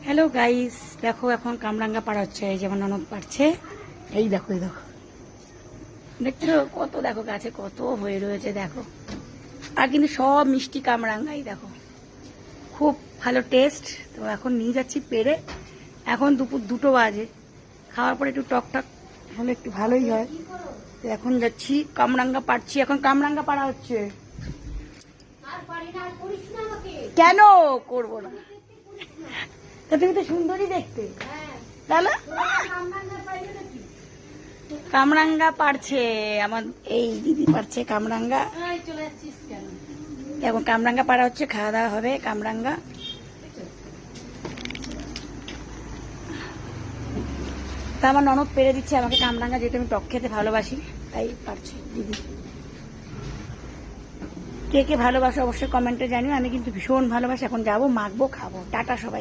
Hello guys, দেখো এখন কামরাঙ্গা পাড়া হচ্ছে। এই যেমন ননদ পারছে, এই দেখো এই দেখো, দেখছো কত, দেখো গাছে কত হয়ে রয়েছে দেখো। আর কিন্তু সব মিষ্টি কামরাঙ্গাই দেখো, খুব ভালো টেস্ট। তো এখন নিয়ে যাচ্ছি পেরে। এখন দুপুর 2টো বাজে, খাওয়ার পরে একটু টক টক হলে একটু ভালোই হয়। তো এখন যাচ্ছি কামরাঙ্গা পাড়ছি, এখন কামরাঙ্গা পাড়া হচ্ছে। কেন করবো না? তা তুমি তো সুন্দরী দেখতে, তাহলে কামরাঙ্গা পারছে আমার এই দিদি, পারছে কামরাঙ্গা। এখন কামরাঙ্গা পাড়া হচ্ছে, খাওয়া দাওয়া হবে কামরাঙ্গা। তা আমার ননদ পেরে দিচ্ছে আমাকে কামরাঙ্গা, যেহেতু আমি টক খেতে ভালোবাসি তাই পারছে দিদি। কে কে ভালোবাসো অবশ্যই কমেন্টে জানিও। আমি কিন্তু ভীষণ ভালোবাসি। এখন যাবো, মাখবো, খাবো। টাটা সবাই।